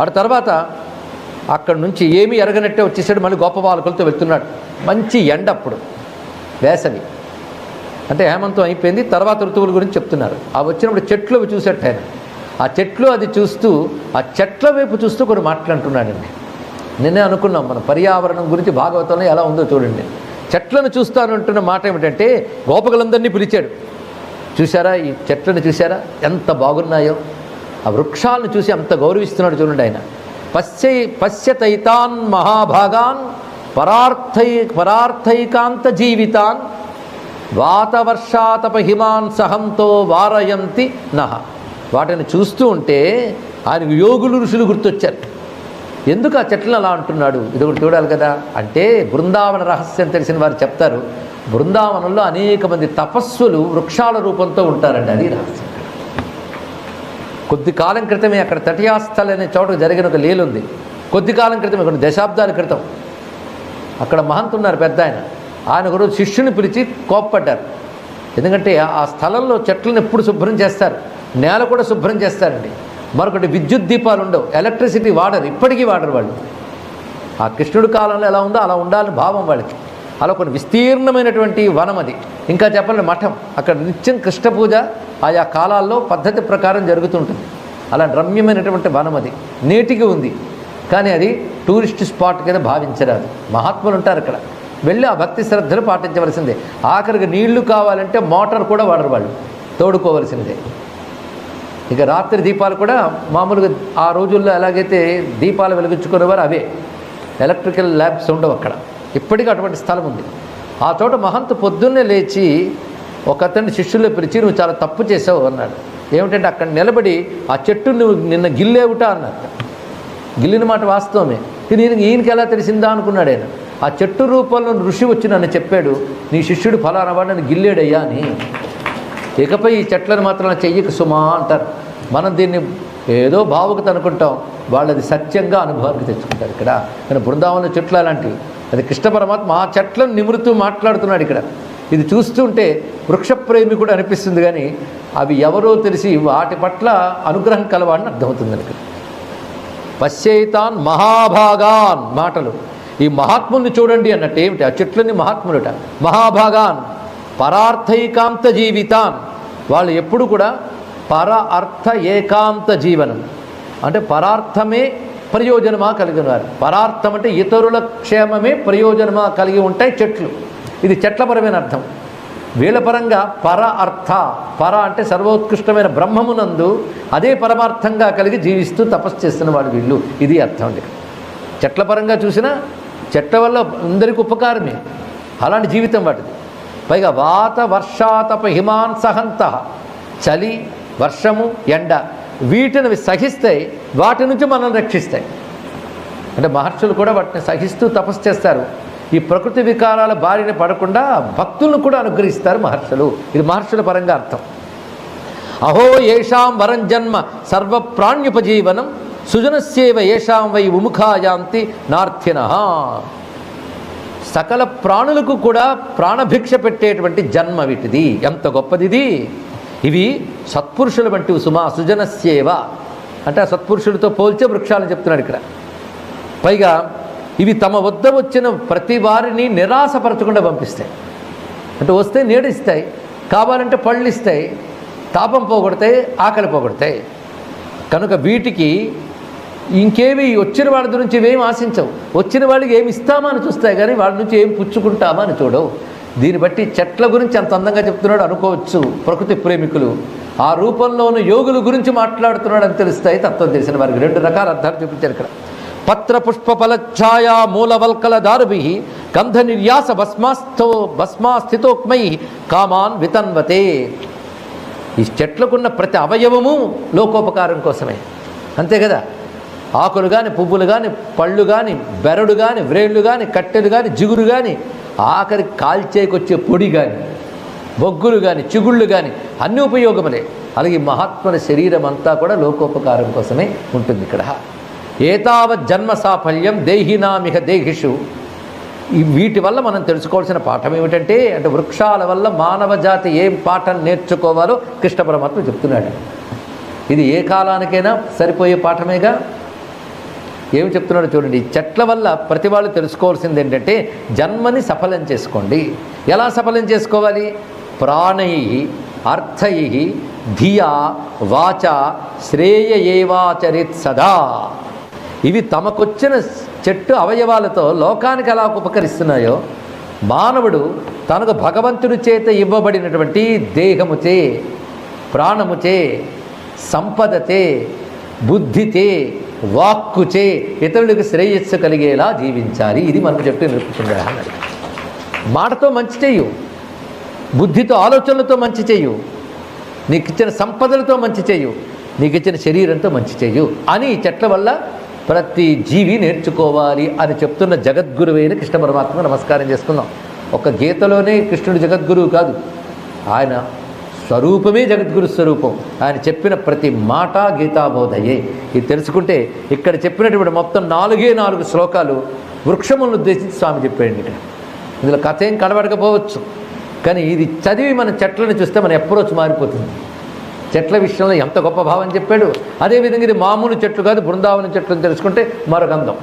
ఆ తర్వాత అక్కడి నుంచి ఏమీ ఎరగనట్టే వచ్చేసాడు. మళ్ళీ గొప్ప బాలకులతో వెళ్తున్నాడు. మంచి ఎండ అప్పుడు, వేసవి అంటే హేమంతం అయిపోయింది. తర్వాత ఋతువుల గురించి చెప్తున్నారు. ఆ వచ్చినప్పుడు చెట్లు చూసేట ఆయన. ఆ చెట్లు అది చూస్తూ, ఆ చెట్ల వైపు చూస్తూ కొన్ని మాట్లాడుతున్నాడండి. నిన్నే అనుకున్నాం మనం పర్యావరణం గురించి భాగవతంలో ఎలా ఉందో చూడండి. చెట్లను చూస్తానంటున్న మాట ఏమిటంటే గోపకులందరినీ పిలిచాడు. చూసారా ఈ చెట్లను, చూసారా ఎంత బాగున్నాయో. ఆ వృక్షాలను చూసి అంత గౌరవిస్తున్నాడు చూడండి ఆయన. పశ్యతైతాన్ మహాభాగాన్ పరార్థైకాంత జీవితాన్ వాతవర్షాతపహిమాన్ సహంతో వారయంతి నహ. వాటిని చూస్తూ ఉంటే ఆయనకు యోగులు ఋషులు గుర్తొచ్చారు. ఎందుకు ఆ చెట్లను అలా అంటున్నాడు, ఇది ఒకటి చూడాలి కదా. అంటే బృందావన రహస్యం తెలిసిన వారు చెప్తారు, బృందావనంలో అనేక మంది తపస్సులు వృక్షాల రూపంతో ఉంటారండి. అది రహస్యం. కొద్ది కాలం క్రితమే అక్కడ తటియాస్థల్ అనే చోట జరిగిన ఒక లీల ఉంది. కొద్ది కాలం క్రితమే, కొన్ని దశాబ్దాల క్రితం అక్కడ మహంత్ ఉన్నారు పెద్ద ఆయన. ఆయన ఒకరోజు శిష్యుని పిలిచి కోప్పడ్డారు. ఎందుకంటే ఆ స్థలంలో చెట్లను ఎప్పుడు శుభ్రం చేస్తారు, నేల కూడా శుభ్రం చేస్తారండి. మరొకటి విద్యుత్ దీపాలు ఉండవు, ఎలక్ట్రిసిటీ వాడరు, ఇప్పటికీ వాడరు వాళ్ళు. ఆ కృష్ణుడి కాలంలో ఎలా ఉందో అలా ఉండాలని భావం వాళ్ళకి. అలా కొన్ని విస్తీర్ణమైనటువంటి వనం అది. ఇంకా చెప్పాలంటే మఠం. అక్కడ నిత్యం కృష్ణ పూజ ఆయా కాలాల్లో పద్ధతి ప్రకారం జరుగుతుంటుంది. అలా రమ్యమైనటువంటి వనం అది నేటికి ఉంది. కానీ అది టూరిస్ట్ స్పాట్ కింద భావించరాదు. మహాత్ములు ఉంటారు అక్కడ, వెళ్ళి ఆ భక్తి శ్రద్ధలు పాటించవలసిందే. ఆఖరికి నీళ్లు కావాలంటే మోటార్ కూడా వాడరు వాళ్ళు, తోడుకోవలసిందే. ఇక రాత్రి దీపాలు కూడా మామూలుగా ఆ రోజుల్లో ఎలాగైతే దీపాలు వెలిగించుకునేవారు అవే, ఎలక్ట్రికల్ ల్యాంప్స్ ఉండవు అక్కడ. ఇప్పటికీ అటువంటి స్థలం ఉంది. ఆ చోట మహంతు పొద్దున్నే లేచి ఒక అతన్ని శిష్యుల్లో పిలిచి, నువ్వు చాలా తప్పు చేసావు అన్నాడు. ఏమిటంటే అక్కడ నిలబడి ఆ చెట్టు నువ్వు నిన్న గిల్లేవుటా అన్నారు. గిల్లిన మాట వాస్తవమే. ఈయనకి ఎలా తెలిసిందా అనుకున్నాడు ఆయన. ఆ చెట్టు రూపంలో ఋషి వచ్చి నన్ను చెప్పాడు, నీ శిష్యుడు ఫలానా వాడు నన్ను గిల్లేడయ్యా అని. ఇకపై ఈ చెట్లను మాత్రం చెయ్యకు సుమా అంటారు. మనం దీన్ని ఏదో భావుకత అనుకుంటాం, వాళ్ళది సత్యంగా అనుభవానికి తెచ్చుకుంటారు. ఇక్కడ కానీ బృందావన చెట్లు అలాంటివి. అది కృష్ణ పరమాత్మ ఆ చెట్లను నిమురుతూ మాట్లాడుతున్నాడు ఇక్కడ. ఇది చూస్తుంటే వృక్షప్రేమి కూడా అనిపిస్తుంది, కానీ అవి ఎవరో తెలిసి వాటి పట్ల అనుగ్రహం కలవాడిని అర్థమవుతుంది ఇక్కడ. పశ్యైతాన్ మహాభాగాన్ మాటలు, ఈ మహాత్ముల్ని చూడండి అన్నట్టు. ఏమిటి ఆ చెట్లని మహాత్ములుట. మహాభాగాన్ పరార్థైకాంత జీవితాన్, వాళ్ళు ఎప్పుడు కూడా పర అర్థ ఏకాంత జీవనం అంటే పరార్థమే ప్రయోజనమా కలిగి ఉన్నారు. పరార్థం అంటే ఇతరుల క్షేమమే ప్రయోజనమా కలిగి ఉంటాయి చెట్లు. ఇది చెట్లపరమైన అర్థం. వీళ్ళ పరంగా పర అర్థ, పర అంటే సర్వోత్కృష్టమైన బ్రహ్మమునందు అదే పరమార్థంగా కలిగి జీవిస్తూ తపస్సు చేస్తున్న వాడు వీళ్ళు. ఇది అర్థం అండి. చెట్ల పరంగా చూసినా చెట్ల వల్ల అందరికీ ఉపకారమే, అలాంటి జీవితం వాటిది. పైగా వాత వర్షాతప హిమాన్ సహంత, చలి వర్షము ఎండ వీటిని సహిస్తాయి, వాటి నుంచి మనం రక్షిస్తాయి. అంటే మహర్షులు కూడా వాటిని సహిస్తూ తపస్సు చేస్తారు. ఈ ప్రకృతి వికారాల బారిన పడకుండా భక్తులను కూడా అనుగ్రహిస్తారు మహర్షులు. ఇది మహర్షుల పరంగా అర్థం. అహో ఏషాం వరం జన్మ సర్వప్రాణ్యుపజీవనం సుజనస్యేవ ఏషాం వై విముఖాయాంతి నార్థినః. సకల ప్రాణులకు కూడా ప్రాణభిక్ష పెట్టేటువంటి జన్మ వీటిది. ఎంత గొప్పది ఇది. ఇవి సత్పురుషుల వంటివి సుమా. సుజనస్యేవ అంటే ఆ సత్పురుషులతో పోల్చే వృక్షాలను చెప్తున్నాడు ఇక్కడ. పైగా ఇవి తమ వద్ద వచ్చిన ప్రతి వారిని నిరాశపరచకుండా పంపిస్తాయి. అంటే వస్తే నీడిస్తాయి, కావాలంటే పళ్ళు ఇస్తాయి, తాపం పోగొడతాయి, ఆకలి పోగొడతాయి. కనుక వీటికి ఇంకేమి వచ్చిన వాళ్ళ గురించి ఇవేం ఆశించవు. వచ్చిన వాళ్ళకి ఏమి ఇస్తామా అని చూస్తాయి, కానీ వాళ్ళ నుంచి ఏం పుచ్చుకుంటామా అని చూడవు. దీన్ని బట్టి చెట్ల గురించి అంత అందంగా చెప్తున్నాడు అనుకోవచ్చు ప్రకృతి ప్రేమికులు. ఆ రూపంలోని యోగుల గురించి మాట్లాడుతున్నాడు అని తెలుస్తాయి తత్వం తెలిసిన వారికి. రెండు రకాల అర్థాలు చూపించారు ఇక్కడ. పత్ర పుష్ప ఫలఛాయా మూలవల్కల దారుభి గంధ నిర్యాస భస్మాస్థితోక్మై కామాన్ వితన్వతే. ఈ చెట్లకున్న ప్రతి అవయవము లోకోపకారం కోసమే, అంతే కదా. ఆకులు కానీ, పువ్వులు కానీ, పళ్ళు కానీ, బెరడు కానీ, వ్రేళ్ళు కానీ, కట్టెలు కానీ, జిగురు కానీ, ఆఖరి కాల్చేకొచ్చే పొడి కానీ, బొగ్గులు కానీ, చిగుళ్ళు కానీ అన్ని ఉపయోగములే. అలాగే మహాత్ముల శరీరం అంతా కూడా లోకోపకారం కోసమే ఉంటుంది ఇక్కడ. ఏతావత్ జన్మ సాఫల్యం దేహినామిహ దేహిషు. వీటి వల్ల మనం తెలుసుకోవాల్సిన పాఠం ఏమిటంటే, అంటే వృక్షాల వల్ల మానవ జాతి ఏం పాఠం నేర్చుకోవాలో కృష్ణ పరమాత్మ చెప్తున్నాడు. ఇది ఏ కాలానికైనా సరిపోయే పాఠమేగా. ఏమి చెప్తున్నాడో చూడండి. చెట్ల వల్ల ప్రతి వాళ్ళు తెలుసుకోవాల్సింది ఏంటంటే జన్మని సఫలం చేసుకోండి. ఎలా సఫలం చేసుకోవాలి? ప్రాణై అర్థై ధియా వాచ శ్రేయ ఏవాచరిత్ సదా. ఇవి తమకొచ్చిన చెట్టు అవయవాలతో లోకానికి ఎలా ఉపకరిస్తున్నాయో మానవుడు తనకు భగవంతుడి చేత ఇవ్వబడినటువంటి దేహముచే, ప్రాణముచే, సంపదతే, బుద్ధితే, వాక్కుచే ఇతరులకు శ్రేయస్సు కలిగేలా జీవించాలి. ఇది మనకు చెప్తే నేర్పుతుంది. మాటతో మంచి చెయ్యు, బుద్ధితో ఆలోచనలతో మంచి చెయ్యు, నీకు ఇచ్చిన సంపదలతో మంచి చెయ్యు, నీకు ఇచ్చిన శరీరంతో మంచి చెయ్యు అని చెట్ల వల్ల ప్రతి జీవి నేర్చుకోవాలి అని చెప్తున్న జగద్గురువైన కృష్ణ పరమాత్మ నమస్కారం చేసుకుందాం. ఒక గీతలోనే కృష్ణుడు జగద్గురువు కాదు, ఆయన స్వరూపమే జగద్గురు స్వరూపం. ఆయన చెప్పిన ప్రతి మాట గీతాబోధయే. ఇది తెలుసుకుంటే ఇక్కడ చెప్పినటువంటి మొత్తం 4 శ్లోకాలు వృక్షములను ఉద్దేశించి స్వామి చెప్పాడు. ఇక్కడ ఇందులో కథ ఏం కనబడకపోవచ్చు, కానీ ఇది చదివి మన చెట్లను చూస్తే మన అప్రోచ్ మారిపోతుంది. చెట్ల విషయంలో ఎంత గొప్ప భావం చెప్పాడు. అదేవిధంగా ఇది మామూలు చెట్లు కాదు, బృందావనం చెట్లు అని తెలుసుకుంటే మరొక అందం.